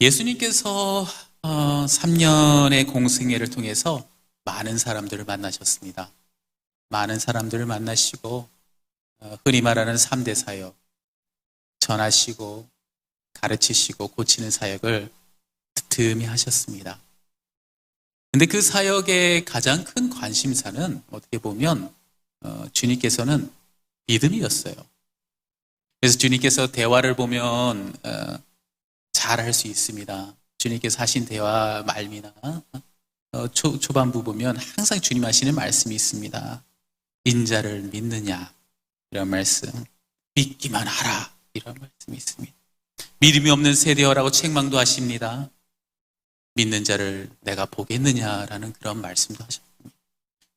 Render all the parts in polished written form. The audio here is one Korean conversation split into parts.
예수님께서 3년의 공생애를 통해서 많은 사람들을 만나셨습니다. 많은 사람들을 만나시고 흔히 말하는 3대 사역, 전하시고 가르치시고 고치는 사역을 틈틈이 하셨습니다. 근데 그 사역의 가장 큰 관심사는 어떻게 보면 주님께서는 믿음이었어요. 그래서 주님께서 대화를 보면 잘 할 수 있습니다. 주님께서 하신 대화 말미나 초반부 보면 항상 주님 하시는 말씀이 있습니다. 인자를 믿느냐 이런 말씀, 믿기만 하라 이런 말씀이 있습니다. 믿음이 없는 세대여라고 책망도 하십니다. 믿는 자를 내가 보겠느냐라는 그런 말씀도 하셨습니다.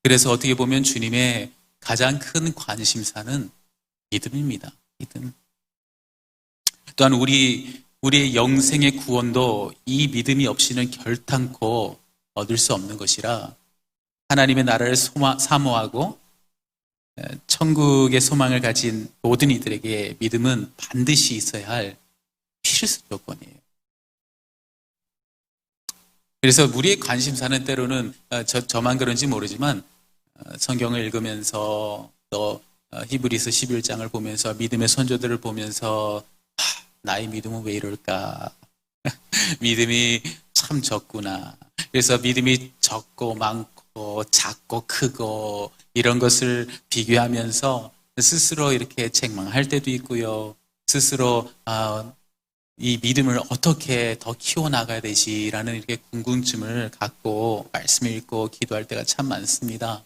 그래서 어떻게 보면 주님의 가장 큰 관심사는 믿음입니다. 믿음. 또한 우리의 영생의 구원도 이 믿음이 없이는 결탄코 얻을 수 없는 것이라 하나님의 나라를 사모하고 천국의 소망을 가진 모든 이들에게 믿음은 반드시 있어야 할 필수 조건이에요. 그래서 우리의 관심사는 때로는 저만 그런지 모르지만 성경을 읽으면서 또 히브리서 11장을 보면서 믿음의 선조들을 보면서 나의 믿음은 왜 이럴까? 믿음이 참 적구나. 그래서 믿음이 적고 많고 작고 크고 이런 것을 비교하면서 스스로 이렇게 책망할 때도 있고요. 스스로 이 믿음을 어떻게 더 키워나가야 되지라는 이렇게 궁금증을 갖고 말씀을 읽고 기도할 때가 참 많습니다.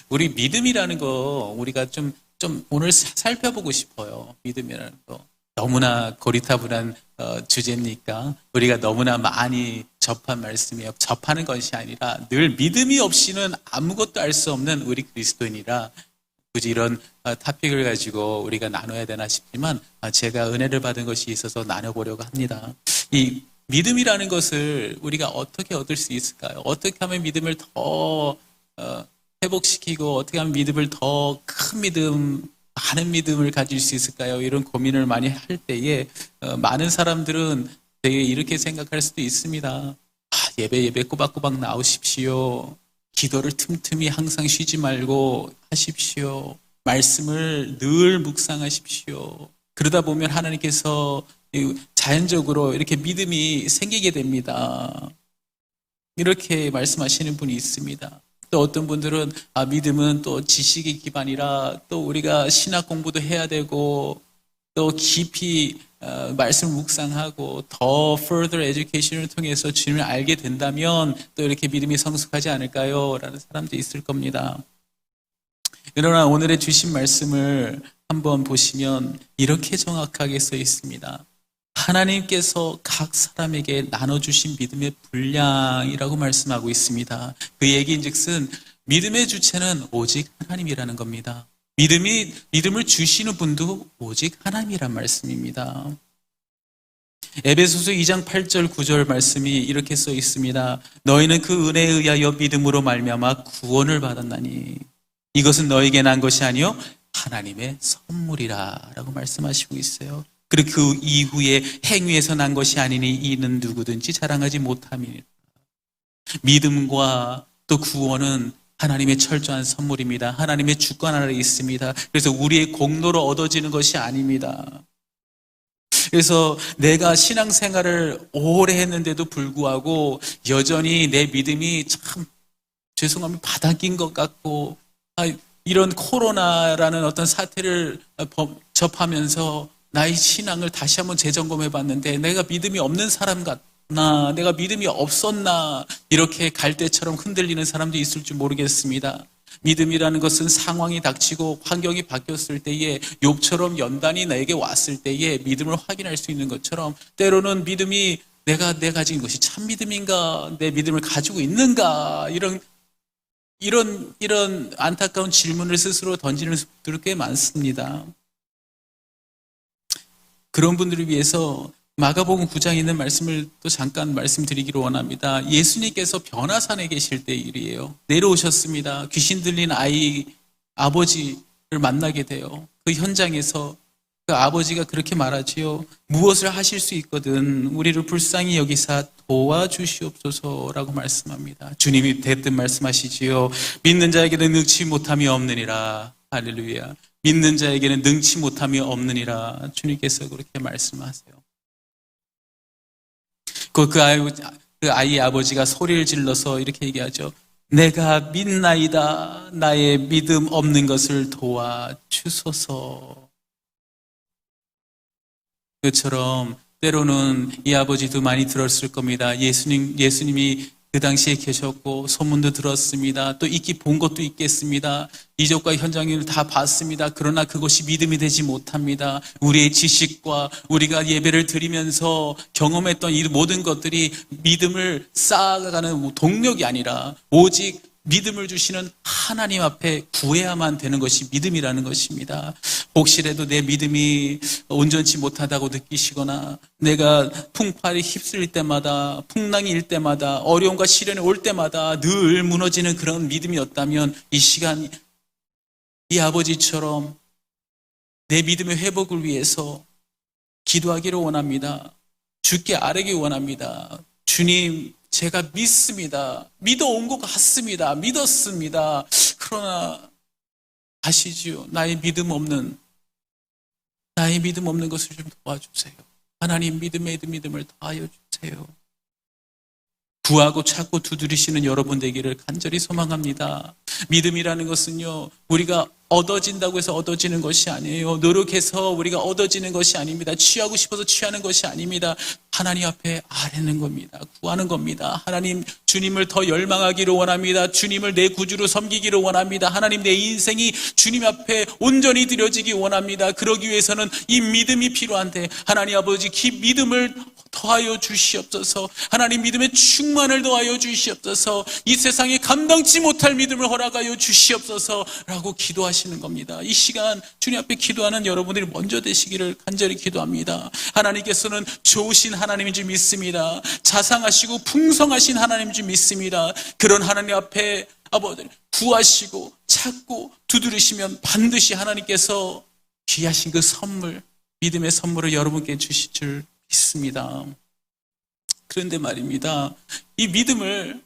우리 믿음이라는 거 우리가 좀 오늘 살펴보고 싶어요. 믿음이라는 거. 너무나 고리타분한 주제입니까? 우리가 너무나 많이 접한 말씀이에요. 접하는 것이 아니라 늘 믿음이 없이는 아무것도 알 수 없는 우리 그리스도인이라 굳이 이런 토픽을 가지고 우리가 나눠야 되나 싶지만 제가 은혜를 받은 것이 있어서 나눠보려고 합니다. 이 믿음이라는 것을 우리가 어떻게 얻을 수 있을까요? 어떻게 하면 믿음을 더 회복시키고 어떻게 하면 믿음을 더 큰 믿음, 많은 믿음을 가질 수 있을까요? 이런 고민을 많이 할 때에 많은 사람들은 되게 이렇게 생각할 수도 있습니다. 예배 꼬박꼬박 나오십시오. 기도를 틈틈이 항상 쉬지 말고 하십시오. 말씀을 늘 묵상하십시오. 그러다 보면 하나님께서 자연적으로 이렇게 믿음이 생기게 됩니다. 이렇게 말씀하시는 분이 있습니다. 또 어떤 분들은 믿음은 또 지식의 기반이라 또 우리가 신학 공부도 해야 되고 또 깊이 말씀을 묵상하고 더 further education을 통해서 주님을 알게 된다면 또 이렇게 믿음이 성숙하지 않을까요? 라는 사람도 있을 겁니다. 그러나 오늘의 주신 말씀을 한번 보시면 이렇게 정확하게 써 있습니다. 하나님께서 각 사람에게 나눠주신 믿음의 분량이라고 말씀하고 있습니다. 그 얘기인즉슨 믿음의 주체는 오직 하나님이라는 겁니다. 믿음을 주시는 분도 오직 하나님이란 말씀입니다. 에베소서 2장 8절 9절 말씀이 이렇게 써 있습니다. 너희는 그 은혜에 의하여 믿음으로 말미암아 구원을 받았나니 이것은 너에게 난 것이 아니요 하나님의 선물이라 라고 말씀하시고 있어요. 그리고 그 이후에 행위에서 난 것이 아니니 이는 누구든지 자랑하지 못함이니라. 믿음과 또 구원은 하나님의 철저한 선물입니다. 하나님의 주권 아래 있습니다. 그래서 우리의 공로로 얻어지는 것이 아닙니다. 그래서 내가 신앙생활을 오래 했는데도 불구하고 여전히 내 믿음이 참 죄송하면 바닥인 것 같고 이런 코로나라는 어떤 사태를 접하면서 나의 신앙을 다시 한번 재점검해 봤는데 내가 믿음이 없는 사람 같나, 내가 믿음이 없었나 이렇게 갈대처럼 흔들리는 사람도 있을 줄 모르겠습니다. 믿음이라는 것은 상황이 닥치고 환경이 바뀌었을 때에 욥처럼 연단이 나에게 왔을 때에 믿음을 확인할 수 있는 것처럼 때로는 믿음이 내가 가진 것이 참 믿음인가, 내 믿음을 가지고 있는가 이런 안타까운 질문을 스스로 던지는 분들이 꽤 많습니다. 그런 분들을 위해서 마가복음 9장에 있는 말씀을 또 잠깐 말씀드리기로 원합니다. 예수님께서 변화산에 계실 때 일이에요. 내려오셨습니다. 귀신 들린 아버지를 만나게 돼요. 그 현장에서 그 아버지가 그렇게 말하지요. 무엇을 하실 수 있거든 우리를 불쌍히 여기사 도와주시옵소서라고 말씀합니다. 주님이 대뜸 말씀하시지요. 믿는 자에게는 능치 못함이 없느니라. 할렐루야. 믿는 자에게는 능치 못함이 없느니라. 주님께서 그렇게 말씀하세요. 그 아이의 아버지가 소리를 질러서 이렇게 얘기하죠. 내가 믿나이다. 나의 믿음 없는 것을 도와주소서. 그처럼 때로는 이 아버지도 많이 들었을 겁니다. 예수님이 그 당시에 계셨고 소문도 들었습니다. 또 익히 본 것도 있겠습니다. 이적과 현장을 다 봤습니다. 그러나 그것이 믿음이 되지 못합니다. 우리의 지식과 우리가 예배를 드리면서 경험했던 이 모든 것들이 믿음을 쌓아가는 동력이 아니라 오직 믿음을 주시는 하나님 앞에 구해야만 되는 것이 믿음이라는 것입니다. 혹시라도 내 믿음이 온전치 못하다고 느끼시거나 내가 풍파에 휩쓸릴 때마다 풍랑이 일 때마다 어려움과 시련이 올 때마다 늘 무너지는 그런 믿음이었다면 이 시간 이 아버지처럼 내 믿음의 회복을 위해서 기도하기를 원합니다. 주께 아뢰기 원합니다. 주님, 제가 믿습니다. 믿어온 것 같습니다. 믿었습니다. 그러나 아시지요? 나의 믿음 없는 것을 좀 도와주세요. 하나님 믿음을 더하여 주세요. 구하고 찾고 두드리시는 여러분 되기를 간절히 소망합니다. 믿음이라는 것은요, 우리가 얻어진다고 해서 얻어지는 것이 아니에요. 노력해서 우리가 얻어지는 것이 아닙니다. 취하고 싶어서 취하는 것이 아닙니다. 하나님 앞에 아뢰는 겁니다. 구하는 겁니다. 하나님, 주님을 더 열망하기를 원합니다. 주님을 내 구주로 섬기기를 원합니다. 하나님, 내 인생이 주님 앞에 온전히 드려지기 원합니다. 그러기 위해서는 이 믿음이 필요한데 하나님 아버지 믿음을 더하여 주시옵소서. 하나님 믿음의 충만을 더하여 주시옵소서. 이 세상에 감당치 못할 믿음을 허락하여 주시옵소서 라고 기도하시는 겁니다. 이 시간 주님 앞에 기도하는 여러분들이 먼저 되시기를 간절히 기도합니다. 하나님께서는 좋으신 하나님인 줄 믿습니다. 자상하시고 풍성하신 하나님인 줄 믿습니다. 그런 하나님 앞에 아버지 구하시고 찾고 두드리시면 반드시 하나님께서 귀하신 그 선물, 믿음의 선물을 여러분께 주실 줄 있습니다. 그런데 말입니다. 이 믿음을,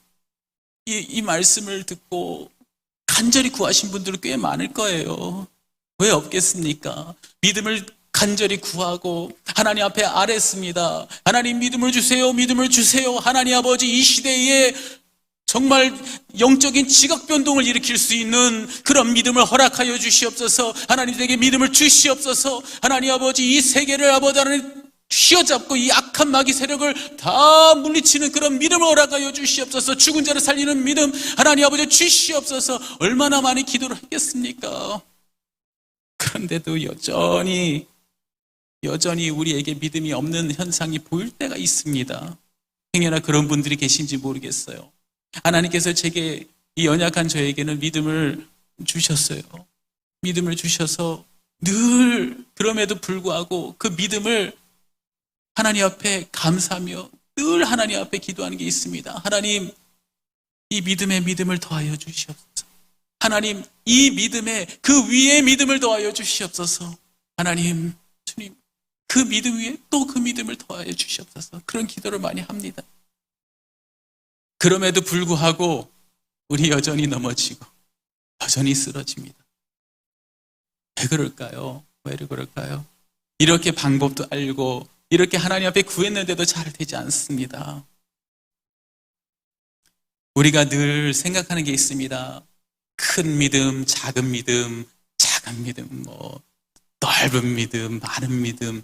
이 말씀을 듣고 간절히 구하신 분들은 꽤 많을 거예요. 왜 없겠습니까? 믿음을 간절히 구하고 하나님 앞에 아뢰습니다. 하나님 믿음을 주세요. 믿음을 주세요. 하나님 아버지 이 시대에 정말 영적인 지각 변동을 일으킬 수 있는 그런 믿음을 허락하여 주시옵소서. 하나님에게 믿음을 주시옵소서. 하나님 아버지 이 세계를 아버지 하나님 휘어잡고 이 악한 마귀 세력을 다 물리치는 그런 믿음을 허락하여 주시옵소서. 죽은 자를 살리는 믿음 하나님 아버지 주시옵소서. 얼마나 많이 기도를 했겠습니까? 그런데도 여전히 우리에게 믿음이 없는 현상이 보일 때가 있습니다. 행여나 그런 분들이 계신지 모르겠어요. 하나님께서 제게 이 연약한 저에게는 믿음을 주셨어요. 믿음을 주셔서 늘 그럼에도 불구하고 그 믿음을 하나님 앞에 감사하며 늘 하나님 앞에 기도하는 게 있습니다. 하나님, 이 믿음의 믿음을 더하여 주시옵소서. 하나님, 이 믿음에 그 위에 믿음을 더하여 주시옵소서. 하나님, 주님, 그 믿음 위에 또 그 믿음을 더하여 주시옵소서. 그런 기도를 많이 합니다. 그럼에도 불구하고 우리 여전히 넘어지고 여전히 쓰러집니다. 왜 그럴까요? 왜 그럴까요? 이렇게 방법도 알고 이렇게 하나님 앞에 구했는데도 잘 되지 않습니다. 우리가 늘 생각하는 게 있습니다. 큰 믿음, 작은 믿음, 넓은 믿음, 많은 믿음.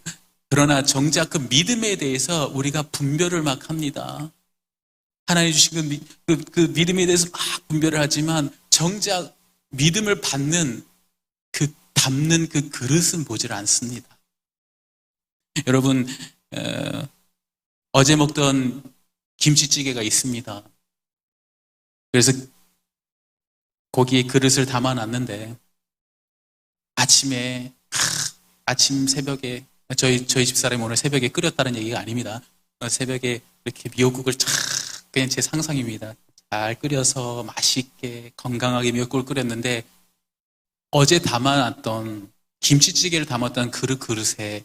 그러나 정작 그 믿음에 대해서 우리가 분별을 막 합니다. 하나님 주신 그 믿음에 대해서 막 분별을 하지만 정작 믿음을 받는 담는 그 그릇은 보질 않습니다. 여러분, 어제 먹던 김치찌개가 있습니다. 그래서 거기에 그릇을 담아놨는데 아침 새벽에 저희 집사람이 오늘 새벽에 끓였다는 얘기가 아닙니다. 새벽에 이렇게 미역국을 그냥 제 상상입니다. 잘 끓여서 맛있게 건강하게 미역국을 끓였는데 어제 담아놨던 김치찌개를 담았던 그릇에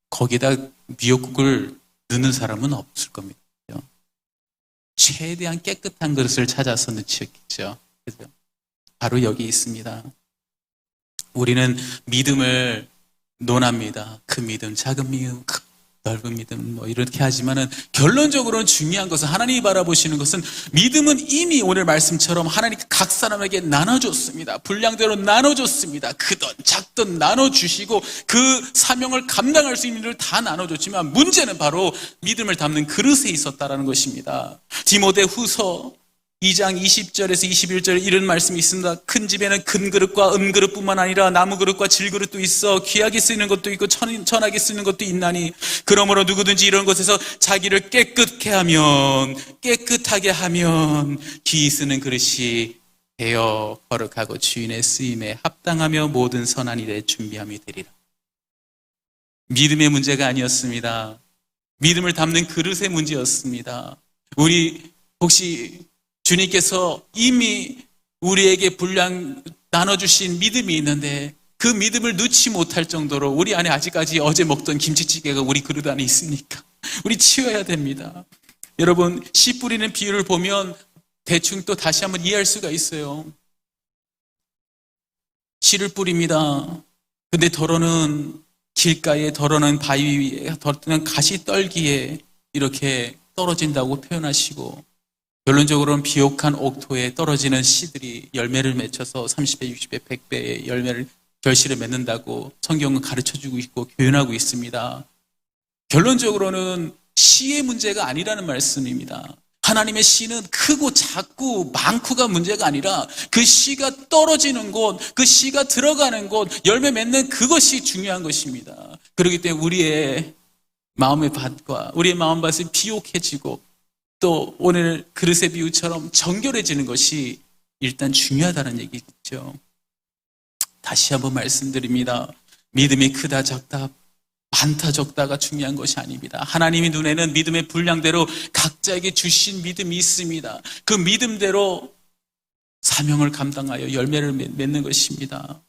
거기다 미역국을 넣는 사람은 없을 겁니다. 최대한 깨끗한 그릇을 찾아서 넣으셨겠죠. 그죠? 바로 여기 있습니다. 우리는 믿음을 논합니다. 큰 믿음, 작은 믿음, 넓은 믿음, 이렇게 하지만은 결론적으로는 중요한 것은, 하나님이 바라보시는 것은, 믿음은 이미 오늘 말씀처럼 하나님 각 사람에게 나눠줬습니다. 분량대로 나눠줬습니다. 크든 작든 나눠주시고 그 사명을 감당할 수 있는 일을 다 나눠줬지만, 문제는 바로 믿음을 담는 그릇에 있었다라는 것입니다. 디모데후서 2장 20절에서 21절에 이런 말씀이 있습니다. 큰 집에는 큰 그릇과 은그릇뿐만 아니라 나무 그릇과 질그릇도 있어 귀하게 쓰이는 것도 있고 천하게 쓰이는 것도 있나니, 그러므로 누구든지 이런 것에서 자기를 깨끗하게 하면 귀히 쓰는 그릇이 되어 거룩하고 주인의 쓰임에 합당하며 모든 선한 일에 준비함이 되리라. 믿음의 문제가 아니었습니다. 믿음을 담는 그릇의 문제였습니다. 우리 혹시 주님께서 이미 우리에게 분량 나눠주신 믿음이 있는데, 그 믿음을 넣지 못할 정도로 우리 안에 아직까지 어제 먹던 김치찌개가 우리 그릇 안에 있으니까 우리 치워야 됩니다. 여러분, 씨 뿌리는 비유를 보면 대충 또 다시 한번 이해할 수가 있어요. 씨를 뿌립니다. 근데 덜어는 길가에, 덜어는 바위 위에, 덜어는 가시떨기에 이렇게 떨어진다고 표현하시고, 결론적으로는 비옥한 옥토에 떨어지는 씨들이 열매를 맺혀서 30배, 60배, 100배의 열매를, 결실을 맺는다고 성경은 가르쳐주고 있고 교훈하고 있습니다. 결론적으로는 씨의 문제가 아니라는 말씀입니다. 하나님의 씨는 크고 작고 많고가 문제가 아니라 그 씨가 떨어지는 곳, 그 씨가 들어가는 곳, 열매 맺는 그것이 중요한 것입니다. 그렇기 때문에 우리의 마음의 밭과 우리의 마음밭이 비옥해지고 또 오늘 그릇의 비유처럼 정결해지는 것이 일단 중요하다는 얘기겠죠. 다시 한번 말씀드립니다. 믿음이 크다 작다, 많다 적다가 중요한 것이 아닙니다. 하나님의 눈에는 믿음의 분량대로 각자에게 주신 믿음이 있습니다. 그 믿음대로 사명을 감당하여 열매를 맺는 것입니다.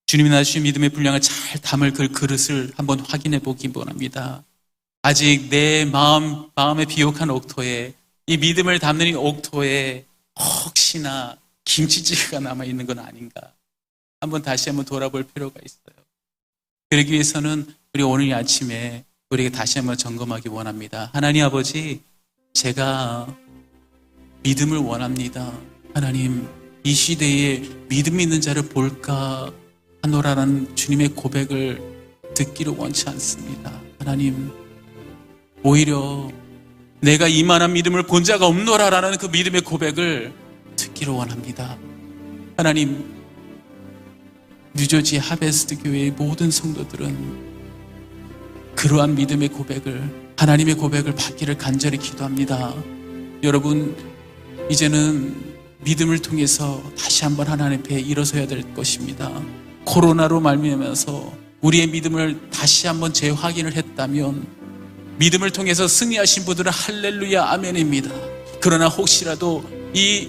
주님이 나주신 믿음의 분량을 잘 담을 그 그릇을 한번 확인해 보기 원합니다. 아직 내 마음의 비옥한 옥토에, 이 믿음을 담는 이 옥토에 혹시나 김치찌개가 남아있는 건 아닌가, 다시 한번 돌아볼 필요가 있어요. 그러기 위해서는 우리 오늘 이 아침에 우리에게 다시 한번 점검하기 원합니다. 하나님 아버지, 제가 믿음을 원합니다. 하나님, 이 시대에 믿음 있는 자를 볼까 하노라라는 주님의 고백을 듣기를 원치 않습니다. 하나님, 오히려 내가 이만한 믿음을 본 자가 없노라라는 그 믿음의 고백을 듣기를 원합니다. 하나님, 뉴저지 하베스트 교회의 모든 성도들은 그러한 믿음의 고백을, 하나님의 고백을 받기를 간절히 기도합니다. 여러분, 이제는 믿음을 통해서 다시 한번 하나님 앞에 일어서야 될 것입니다. 코로나로 말미암아서 우리의 믿음을 다시 한번 재확인을 했다면, 믿음을 통해서 승리하신 분들은 할렐루야 아멘입니다. 그러나 혹시라도 이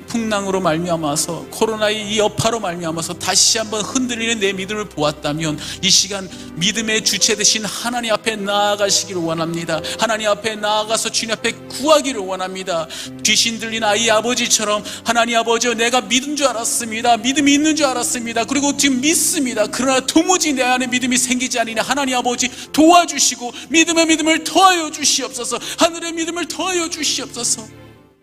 풍랑으로 말미암아서, 코로나의 이 여파로 말미암아서 다시 한번 흔들리는 내 믿음을 보았다면, 이 시간 믿음의 주체 되신 하나님 앞에 나아가시기를 원합니다. 하나님 앞에 나아가서 주님 앞에 구하기를 원합니다. 귀신 들린 아이 아버지처럼, 하나님 아버지, 내가 믿은 줄 알았습니다. 믿음이 있는 줄 알았습니다. 그리고 지금 믿습니다. 그러나 도무지 내 안에 믿음이 생기지 않으니 하나님 아버지 도와주시고 믿음의 믿음을 더하여 주시옵소서. 하늘의 믿음을 더하여 주시옵소서.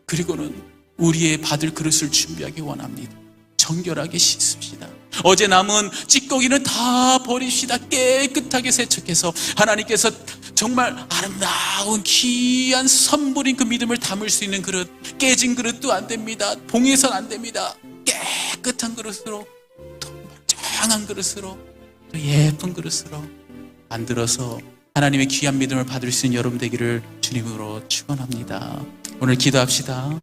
그리고는 우리의 받을 그릇을 준비하기 원합니다. 정결하게 씻읍시다. 어제 남은 찌꺼기는 다 버립시다. 깨끗하게 세척해서 하나님께서 정말 아름다운 귀한 선물인 그 믿음을 담을 수 있는 그릇, 깨진 그릇도 안 됩니다. 봉해서는 안 됩니다. 깨끗한 그릇으로, 또 멀쩡한 그릇으로, 또 예쁜 그릇으로 만들어서 하나님의 귀한 믿음을 받을 수 있는 여러분 되기를 주님으로 축원합니다. 오늘 기도합시다.